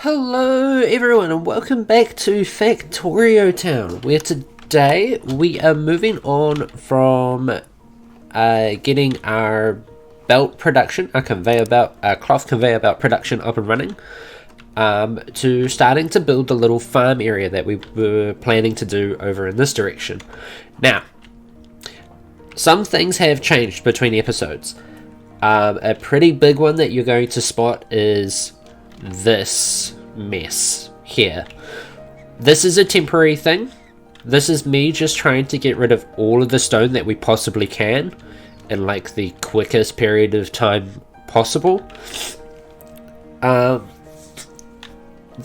Hello everyone and welcome back to Factorio Town, where today we are moving on from getting our belt production, our conveyor belt, our cloth conveyor belt production up and running, to starting to build the little farm area that we were planning to do over in this direction. Now, some things have changed between episodes. A pretty big one that you're going to spot is this mess here. This is a temporary thing. This is me just trying to get rid of all of the stone that we possibly can in like the quickest period of time possible. The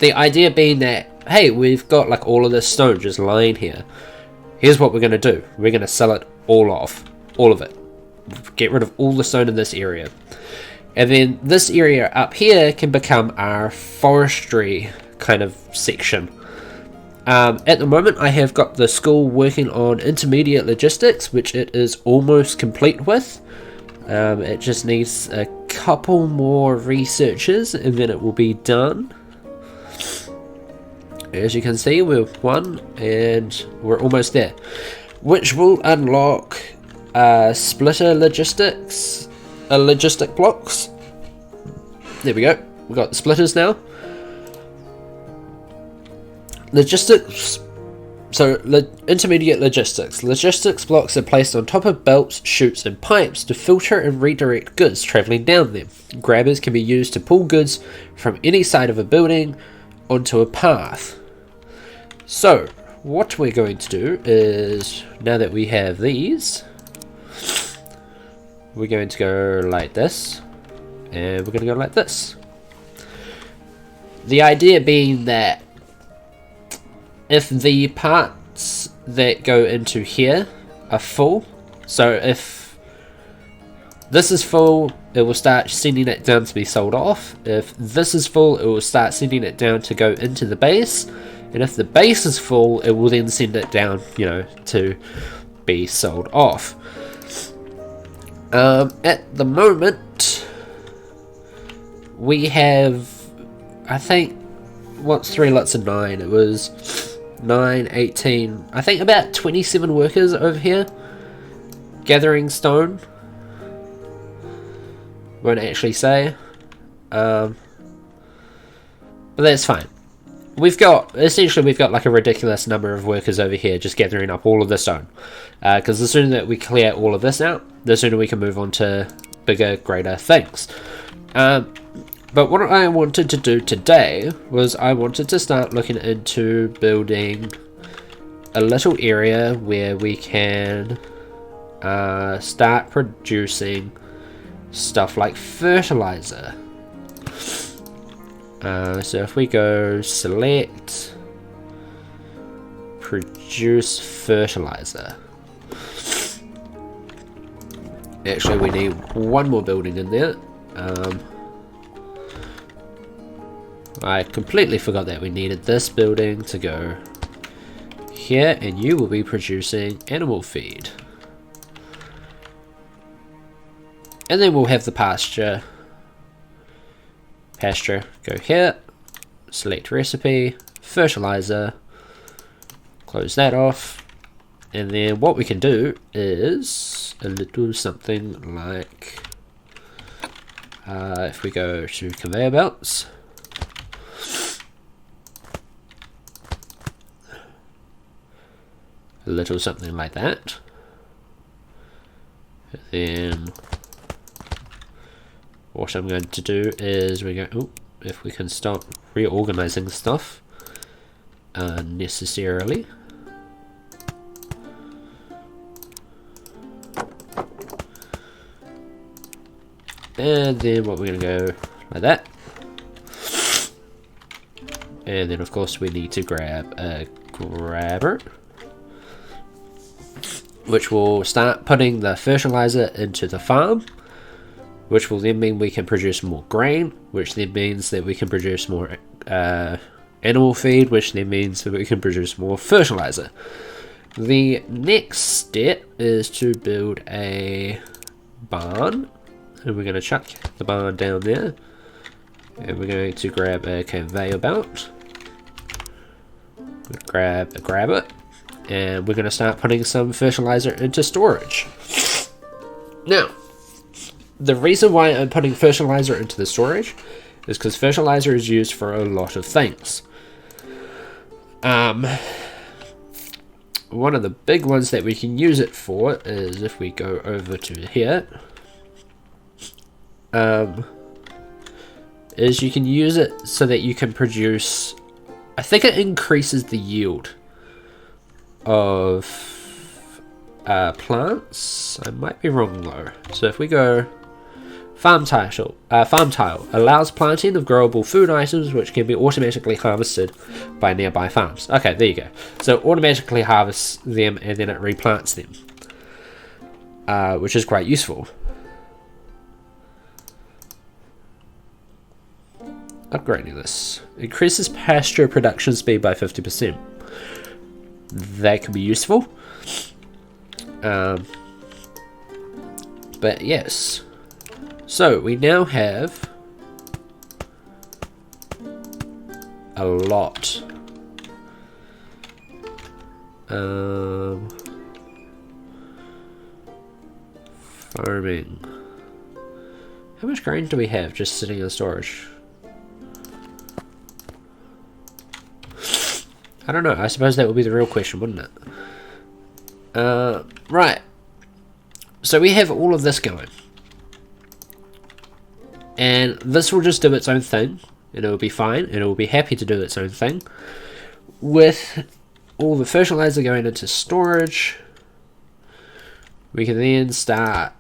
idea being that, hey, we've got like all of this stone just lying here. Here's what we're going to do. We're going to sell it all off. All of it. Get rid of all the stone in this area. And then this area up here can become our forestry kind of section. At the moment I have got the school working on intermediate logistics, which it is almost complete with. It just needs a couple more researchers and then it will be done. As you can see, we're one and we're almost there, which will unlock splitter logistics, logistic blocks. There we go, we've got the splitters now. Logistics, so intermediate logistics. Logistics blocks are placed on top of belts, chutes and pipes to filter and redirect goods travelling down them. Grabbers can be used to pull goods from any side of a building onto a path. So what we're going to do is, now that we have these, we're going to go like this, and we're going to go like this. The idea being that if the parts that go into here are full, so if this is full, it will start sending it down to be sold off. If this is full, it will start sending it down to go into the base. And if the base is full, it will then send it down, to be sold off. At the moment, we have, I think, what's 3 lots of 9? It was 9, 18, I think about 27 workers over here gathering stone. Won't actually say. But that's fine. We've got like a ridiculous number of workers over here just gathering up all of the stone. Because the sooner that we clear all of this out, the sooner we can move on to bigger, greater things. But what I wanted to do today was I wanted to start looking into building a little area where we can start producing stuff like fertilizer. So if we go select, produce fertilizer. Actually, we need one more building in there. I completely forgot that we needed this building to go here, and you will be producing animal feed. And then we'll have the pasture go here, select recipe, fertilizer, close that off, and then what we can do is a little something like, if we go to conveyor belts, a little something like that, and then what I'm going to do is if we can stop reorganizing stuff unnecessarily. And then what we're going to go like that. And then of course we need to grab a grabber, which will start putting the fertilizer into the farm, which will then mean we can produce more grain, which then means that we can produce more animal feed, which then means that we can produce more fertilizer. The next step is to build a barn, and we're going to chuck the barn down there. And we're going to grab a conveyor belt. Grab it. And we're going to start putting some fertilizer into storage. Now, the reason why I'm putting fertilizer into the storage is because fertilizer is used for a lot of things. One of the big ones that we can use it for is if we go over to here. Is you can use it so that you can produce, I think it increases the yield of plants. I might be wrong though. So if we go farm tile allows planting of growable food items which can be automatically harvested by nearby farms. Okay, there you go. So automatically harvests them and then it replants them, which is quite useful. Upgrading this increases pasture production speed by 50%. That could be useful. But yes, so we now have a lot. Farming. How much grain do we have just sitting in storage? I don't know. I suppose that would be the real question, wouldn't it? Right. So we have all of this going. And this will just do its own thing. And it will be fine. And it will be happy to do its own thing. With all the fertilizer going into storage, we can then start...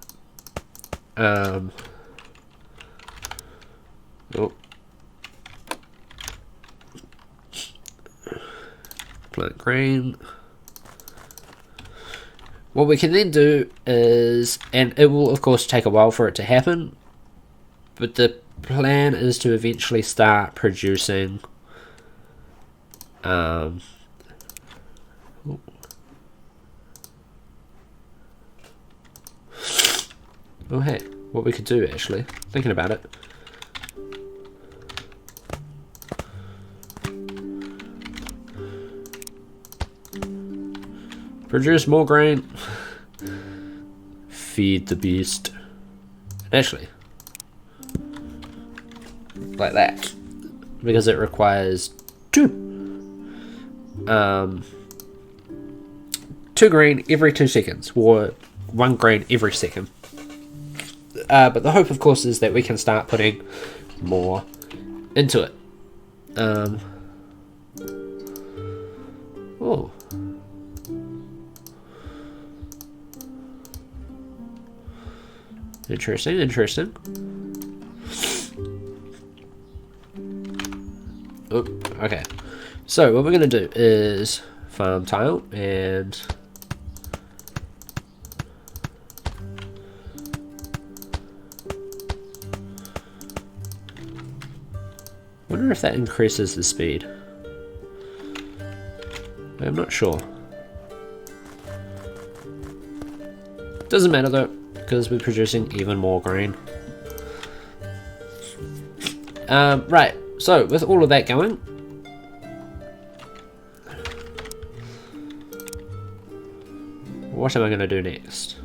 plant grain. What we can then do is, and it will of course take a while for it to happen, but the plan is to eventually start producing oh hey, what we could do actually, thinking about it, produce more grain. Feed the beast. Actually, like that, because it requires two grain every 2 seconds, or 1 grain every second. But the hope, of course, is that we can start putting more into it. Oh. Interesting. Oh, okay. So what we're going to do is farm tile and wonder if that increases the speed. I'm not sure. Doesn't matter though, because we're producing even more grain. Right, so with all of that going, what am I going to do next?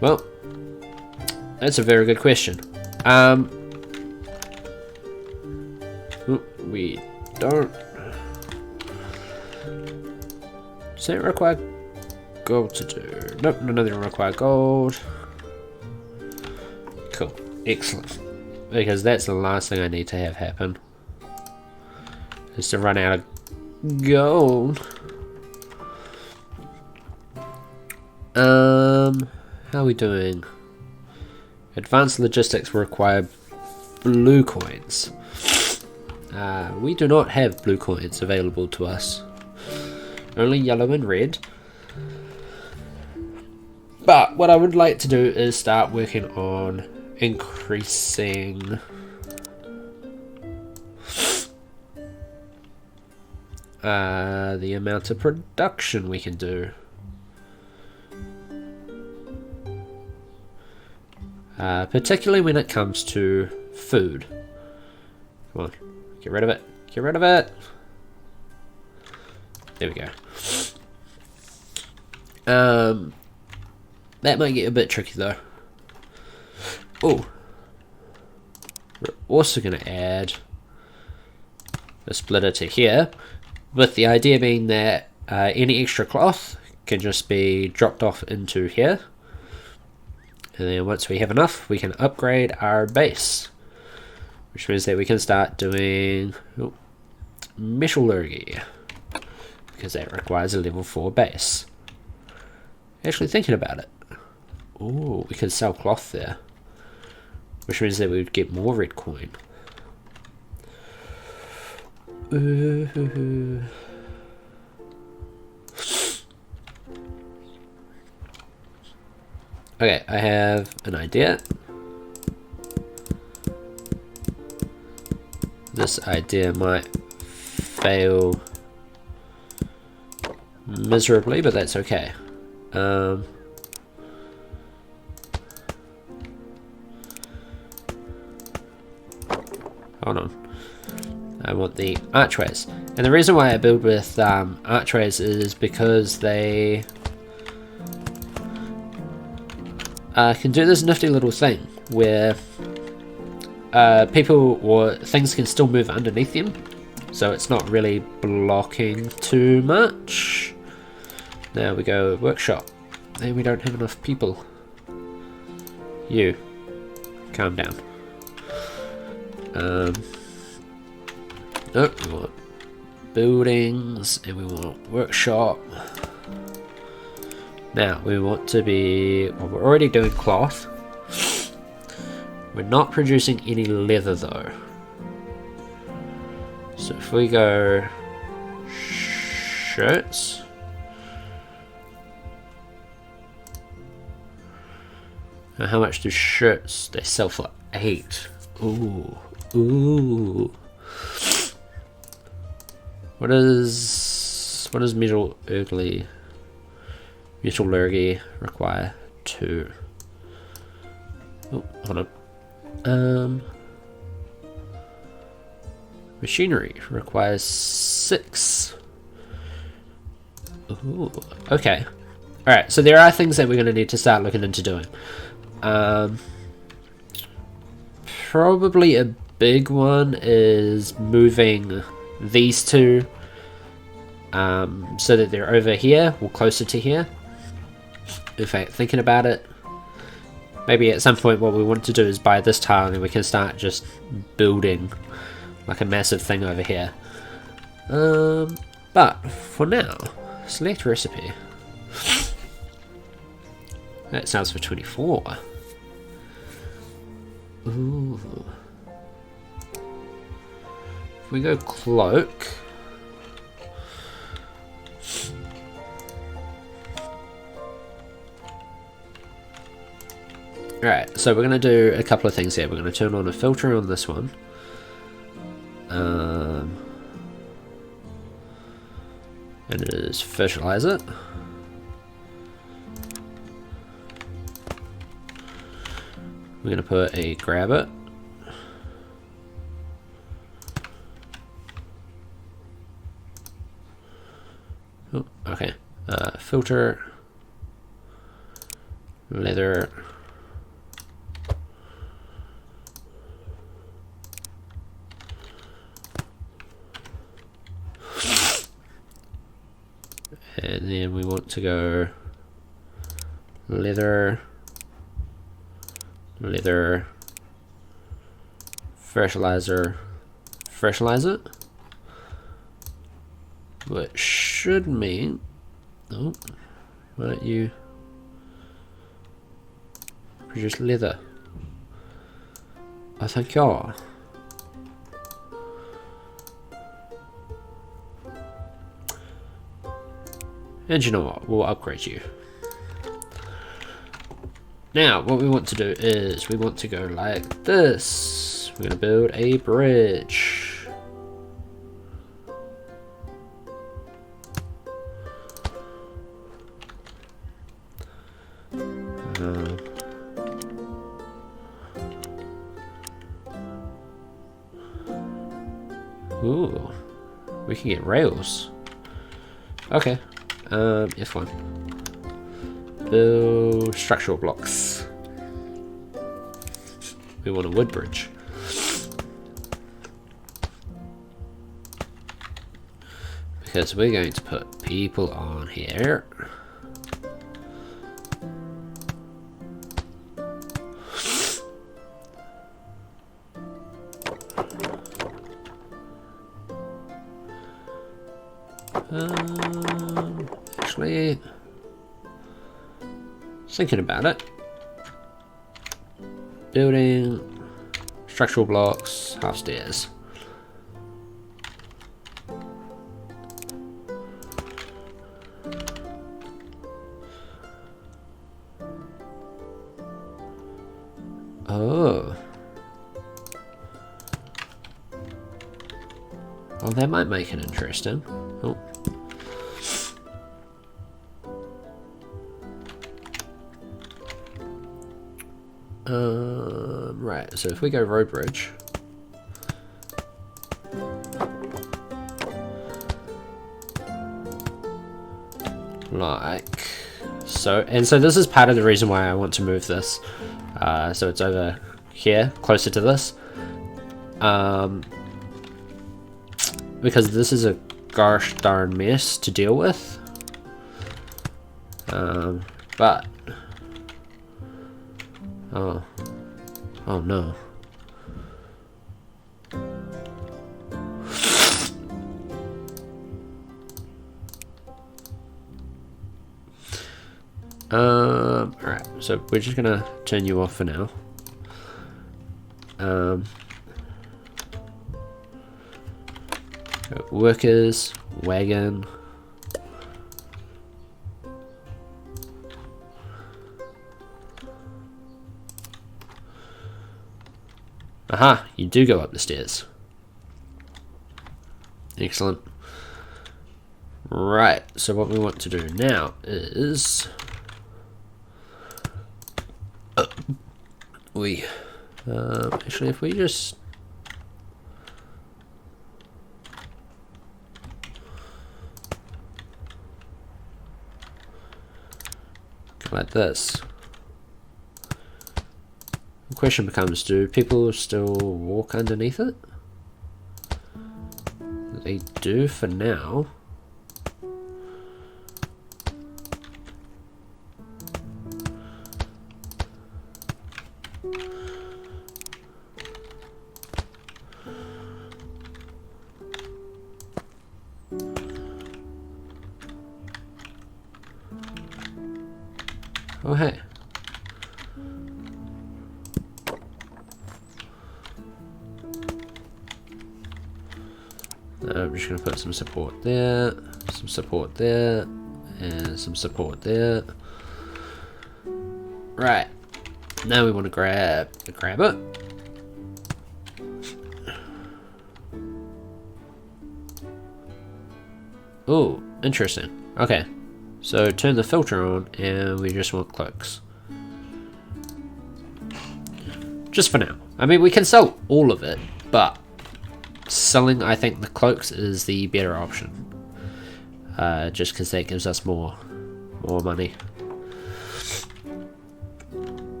Well, that's a very good question. We don't... Does that require gold to do? Nope, none of them require gold. Cool, excellent. Because that's the last thing I need to have happen, is to run out of gold. How are we doing? Advanced logistics require blue coins. We do not have blue coins available to us. Only yellow and red. But what I would like to do is start working on increasing the amount of production we can do. particularly when it comes to food. Come on, get rid of it. Get rid of it. There we go. That might get a bit tricky though. Oh, we're also going to add a splitter to here, with the idea being that any extra cloth can just be dropped off into here, and then once we have enough we can upgrade our base, which means that we can start doing metallurgy, because that requires a level 4 base. Actually thinking about it, oh, we can sell cloth there, which means that we would get more red coin. Okay, I have an idea. This idea might fail miserably, but that's okay. Hold on. I want the archways. And the reason why I build with archways is because they can do this nifty little thing where people or things can still move underneath them, so it's not really blocking too much. Now we go workshop, and we don't have enough people. You, calm down. Nope, we want buildings and we want workshop. Now we want to be, well, we're already doing cloth. We're not producing any leather though. So if we go shirts, now how much do shirts? They sell for 8. Ooh, ooh. What is metallurgy require? 2. Oh, hold on. Machinery requires 6. Ooh, okay. Alright, so there are things that we're going to need to start looking into doing. Probably a big one is moving these two so that they're over here or closer to here. In fact, thinking about it, maybe at some point what we want to do is buy this tile and then we can start just building like a massive thing over here. But for now, select recipe. That sounds for 24. Ooh. If we go cloak, alright, so we're going to do a couple of things here. We're going to turn on a filter on this one. And it is Fertiliser. We're going to put a grabber. Oh, okay. Filter. Leather. And then we want to go leather, leather, fertilizer, fertilizer, which should mean, oh, why don't you produce leather? I think you are. And you know what, we'll upgrade you. Now, what we want to do is, we want to go like this. We're going to build a bridge. Ooh, we can get rails. Okay, F1. Build structural blocks. We want a wood bridge. Because we're going to put people on here. Actually, thinking about it. Building structural blocks, half stairs. Oh. Well, that might make it interesting. Oh. Right, so if we go road bridge. Like so, and so this is part of the reason why I want to move this. So it's over here, closer to this. Because this is a gosh darn mess to deal with. But oh no. Alright, so we're just gonna turn you off for now. Workers, wagon. Aha, you do go up the stairs. Excellent. Right, so what we want to do now is actually if we just go like this. The question becomes, do people still walk underneath it? They do for now. Oh hey. I'm just going to put some support there, some support there, and some support there. Right. Now we want to grab it. Oh, interesting. Okay. So turn the filter on and we just want cloaks. Just for now. I mean, we can sell all of it, but selling, I think, the cloaks is the better option. Just because that gives us more money.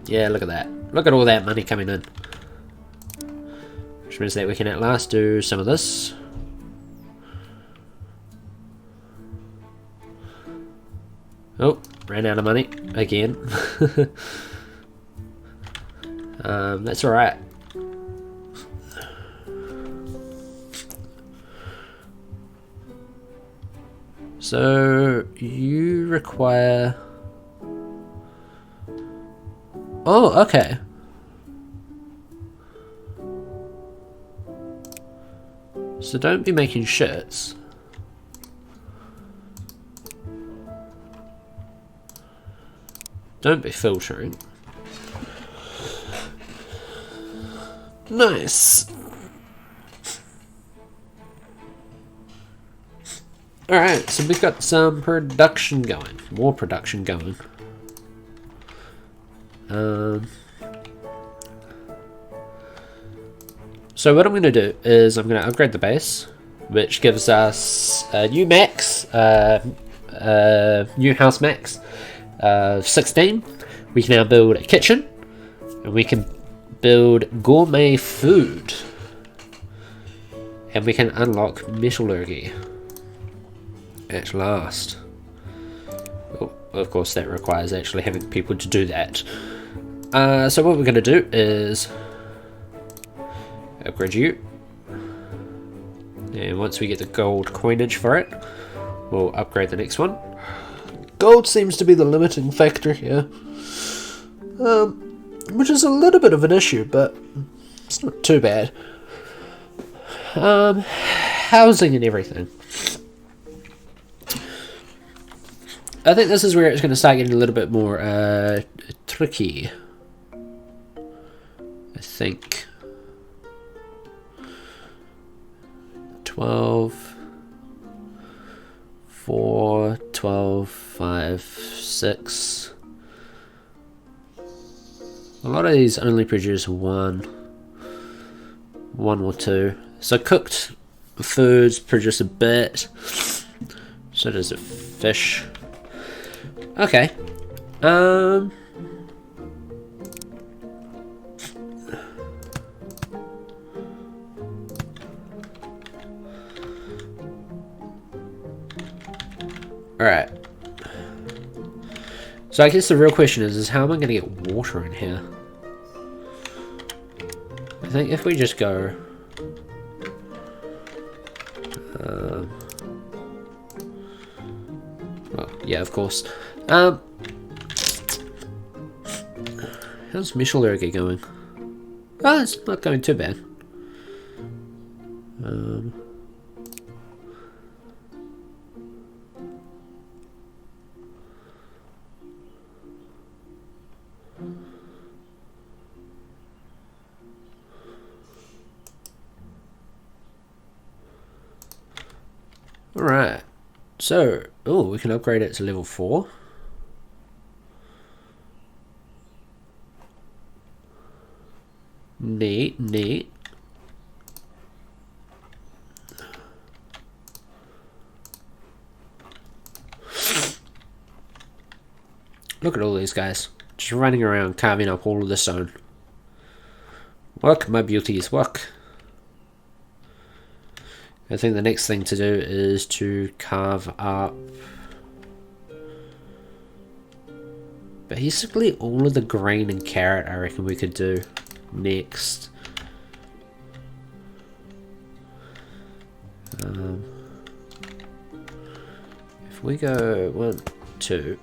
Yeah, look at that. Look at all that money coming in. Which means that we can at last do some of this. Oh, ran out of money again. That's alright. So you require... Oh, okay. So don't be making shirts. Don't be filtering. Nice. Alright, so we've got some production going. More production going. So what I'm going to do is I'm going to upgrade the base, which gives us a new max, new house max of 16. We can now build a kitchen, and we can build gourmet food, and we can unlock metallurgy at last. Oh, of course, that requires actually having people to do that. So what we're going to do is upgrade you, and once we get the gold coinage for it, we'll upgrade the next one. Gold seems to be the limiting factor here, which is a little bit of an issue, but it's not too bad. Housing and everything. I think this is where it's going to start getting a little bit more tricky. I think 12, 4, 12, 5, 6. A lot of these only produce one or two. So cooked foods produce a bit. So does a fish. Okay. Alright. So I guess the real question is how am I going to get water in here? I think if we just go... well, yeah, of course. How's metallurgy going? Oh, it's not going too bad. Alright, so, oh, we can upgrade it to level 4. Neat, neat. Look at all these guys, just running around carving up all of the stone. Work, my beauties, work. I think the next thing to do is to carve up basically all of the grain and carrot. I reckon we could do next. If we go 1, 2,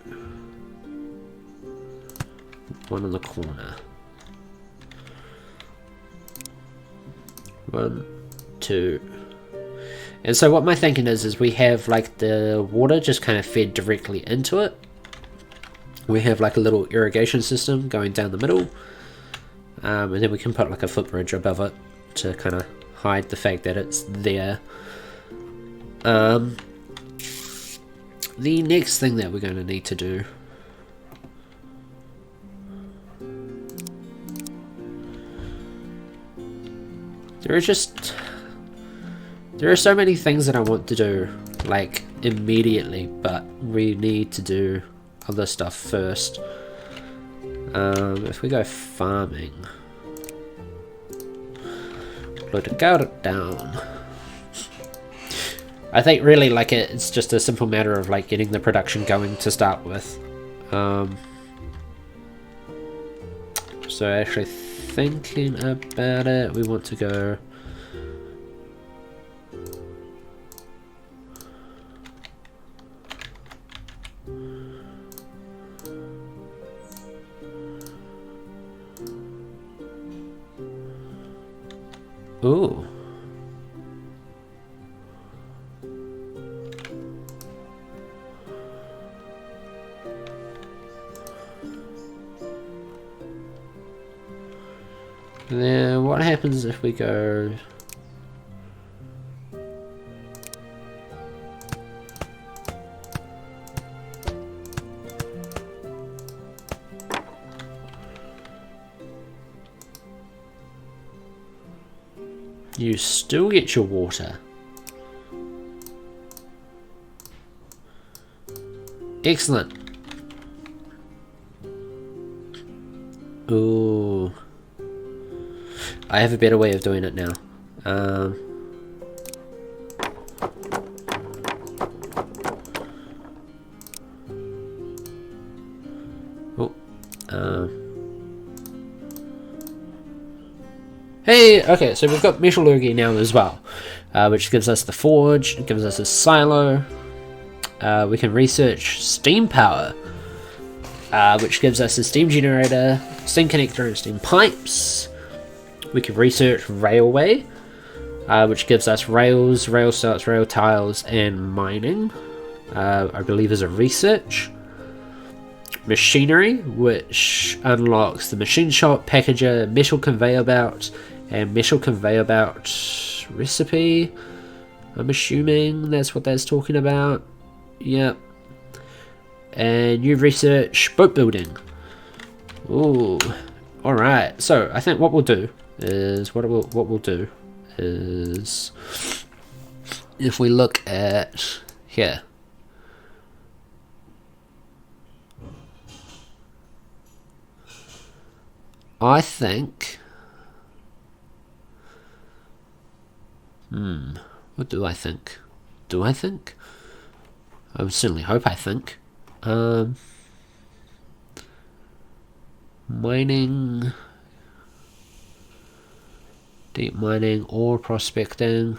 1 on the corner, 1, 2. And so what my thinking is we have like the water just kind of fed directly into it. We have like a little irrigation system going down the middle. And then we can put like a footbridge above it to kind of hide the fact that it's there. The next thing that we're going to need to do there are so many things that I want to do like immediately, but we need to do other stuff first. If we go farming, put it down. I think really like it's just a simple matter of like getting the production going to start with. So actually thinking about it, we want to go ooh. Then what happens if we go You still get your water. Excellent. Ooh. I have a better way of doing it now. Hey, okay, so we've got metallurgy now as well, which gives us the forge, it gives us a silo. We can research steam power, which gives us a steam generator, steam connector, and steam pipes. We can research railway, which gives us rails, rail starts, rail tiles, and mining. I believe is a research. Machinery, which unlocks the machine shop, packager, metal conveyor belt, and metal conveyor belt recipe. I'm assuming that's what that's talking about. Yep. And new research, boat building. Ooh. Alright, so I think what we'll do is if we look at here. I think what do I think? Do I think? I would certainly hope I think. Mining, deep mining, ore prospecting.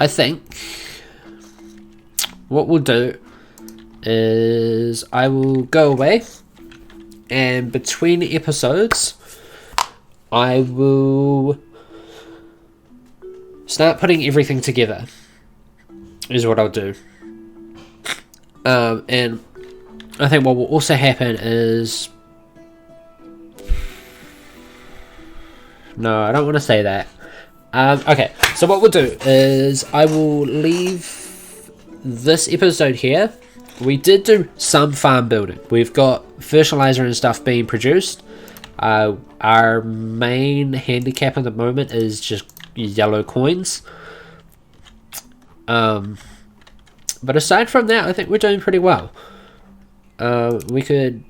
I think what we'll do is I will go away, and between episodes I will start putting everything together is what I'll do. And I think what will also happen is, no, I don't want to say that. Okay, so what we'll do is I will leave this episode here. We did do some farm building. We've got fertilizer and stuff being produced. Our main handicap at the moment is just yellow coins. But aside from that, I think we're doing pretty well. We could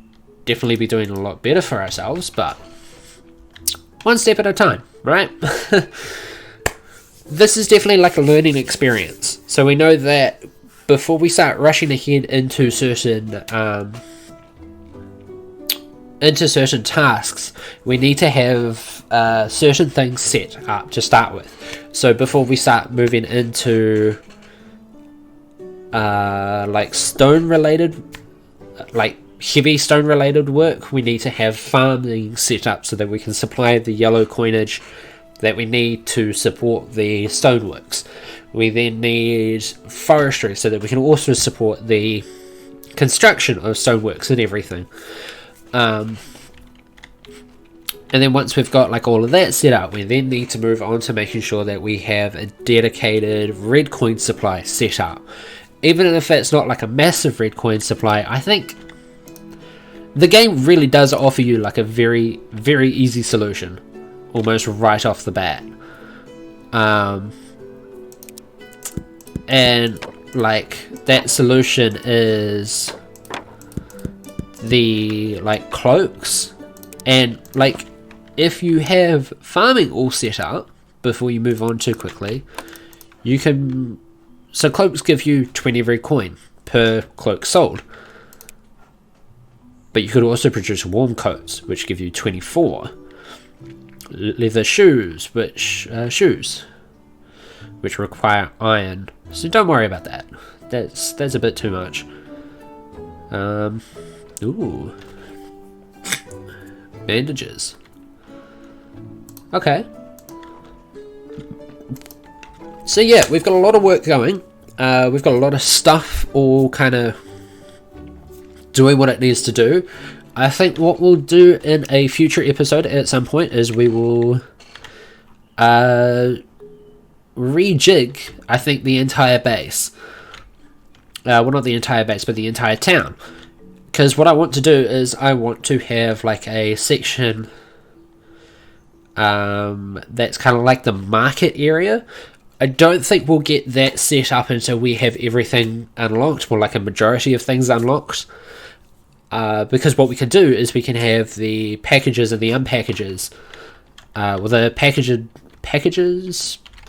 definitely be doing a lot better for ourselves, but one step at a time, right? This is definitely like a learning experience. So we know that before we start rushing ahead into certain tasks, we need to have certain things set up to start with. So before we start moving into like stone related, like heavy stone related work, we need to have farming set up so that we can supply the yellow coinage that we need to support the stoneworks. We then need forestry so that we can also support the construction of stoneworks and everything. And then once we've got like all of that set up, we then need to move on to making sure that we have a dedicated red coin supply set up. Even if it's not like a massive red coin supply, I think the game really does offer you like a very, very easy solution, almost right off the bat. And like that solution is the like cloaks, and like if you have farming all set up before you move on too quickly, you can, so cloaks give you 20 red coin per cloak sold, but you could also produce warm coats which give you 24. Leather shoes which require iron, so don't worry about that. That's a bit too much. Ooh, bandages. Okay, so yeah, we've got a lot of work going. We've got a lot of stuff all kind of doing what it needs to do. I think what we'll do in a future episode at some point is we will rejig, I think, the entire base. Well, not the entire base, but the entire town. Because what I want to do is I want to have like a section that's kind of like the market area. I don't think we'll get that set up until we have everything unlocked, more like a majority of things unlocked. Because what we can do is we can have the packages and the unpackages. With the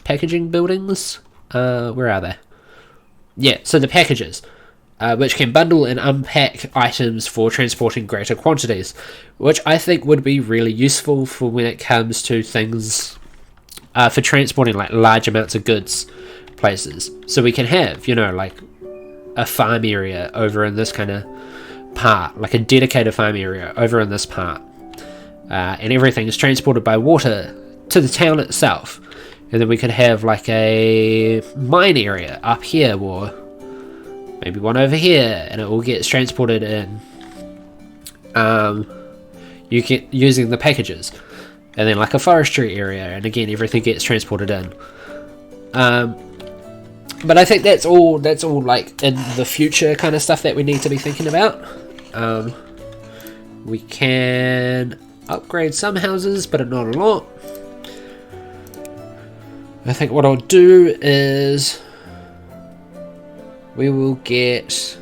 packaging buildings. Where are they? Yeah, so the packages, which can bundle and unpack items for transporting greater quantities, which I think would be really useful for when it comes to things for transporting like large amounts of goods places. So we can have, like a farm area over in this kind of part, like a dedicated farm area over in this part, and everything is transported by water to the town itself. And then we could have like a mine area up here, or maybe one over here, and it all gets transported in. You get using the packages, and then like a forestry area, and again everything gets transported in. But I think that's all like in the future kind of stuff that we need to be thinking about. We can upgrade some houses, but not a lot. I think what I'll do is we will get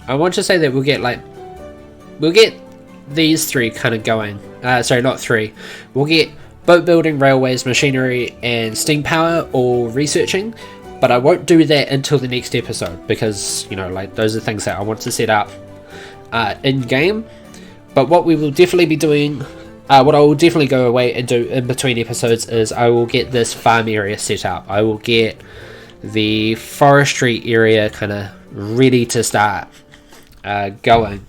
I want to say that we'll get these three kind of going. Sorry, not three. We'll get boat building, railways, machinery, and steam power all researching, but I won't do that until the next episode because, like those are things that I want to set up in game. But what we will definitely be doing, what I will definitely go away and do in between episodes is I will get this farm area set up. I will get the forestry area kind of ready to start going.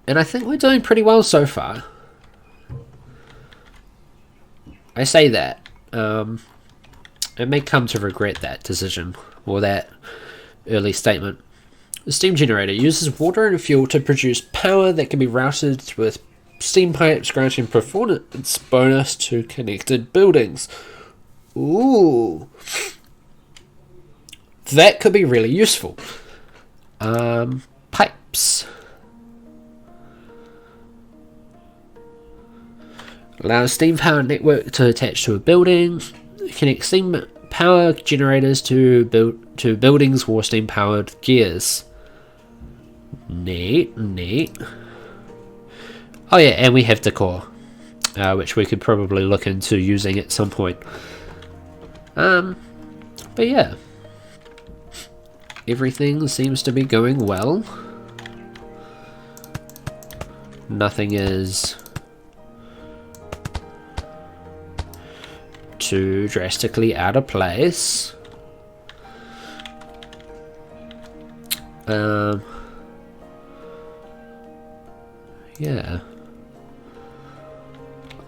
And I think we're doing pretty well so far. I say that. I may come to regret that decision or that early statement. The steam generator uses water and fuel to produce power that can be routed with steam pipes, granting performance bonus to connected buildings. Ooh. That could be really useful. Pipes. Allow a steam power network to attach to a building. Connect steam power generators to buildings or steam powered gears. Neat. Oh yeah, and we have decor, which we could probably look into using at some point. But yeah, everything seems to be going well. Nothing is too drastically out of place. Yeah,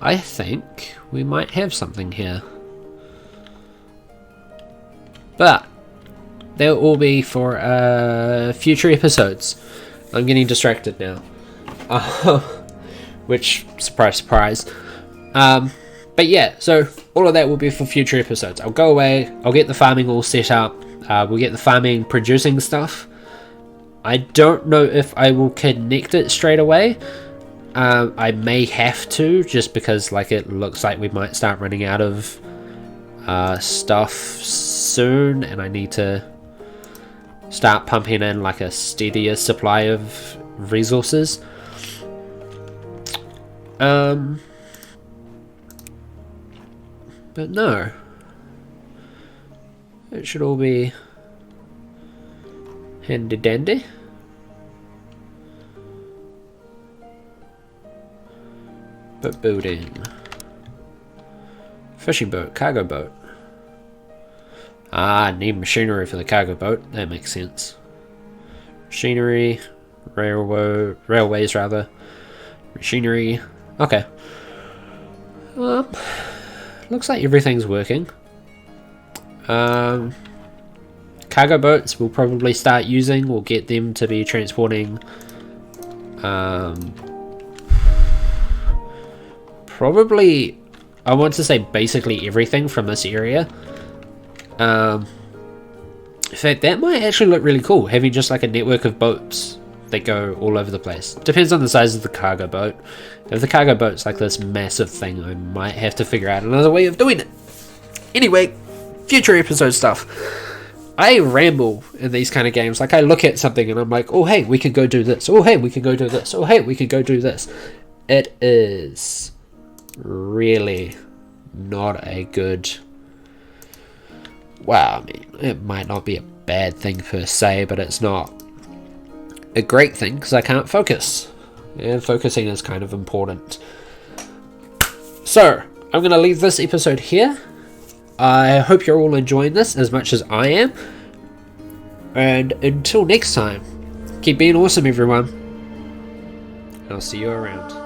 I think we might have something here, but they'll all be for future episodes. I'm getting distracted now, which surprise. But yeah, so all of that will be for future episodes. I'll go away, I'll get the farming all set up, we'll get the farming producing stuff. I don't know if I will connect it straight away. I may have to, just because like it looks like we might start running out of stuff soon, and I need to start pumping in like a steadier supply of resources. But no, it should all be handy dandy. Boat building, fishing boat, cargo boat. I need machinery for the cargo boat. That makes sense. Machinery, railways rather. Machinery. Okay. Looks like everything's working. Cargo boats we'll probably start using. We'll get them to be transporting Probably, I want to say basically everything from this area. In fact, that might actually look really cool, having just like a network of boats that go all over the place. Depends on the size of the cargo boat. If the cargo boat's like this massive thing, I might have to figure out another way of doing it. Anyway, future episode stuff. I ramble in these kind of games. Like, I look at something and I'm like, oh hey, we could go do this. Oh hey, we could go do this. Oh hey, we could go do this. It is really not a good... Well, I mean, it might not be a bad thing per se, but it's not a great thing because I can't focus. And focusing is kind of important. So, I'm going to leave this episode here. I hope you're all enjoying this as much as I am. And until next time, keep being awesome, everyone. I'll see you around.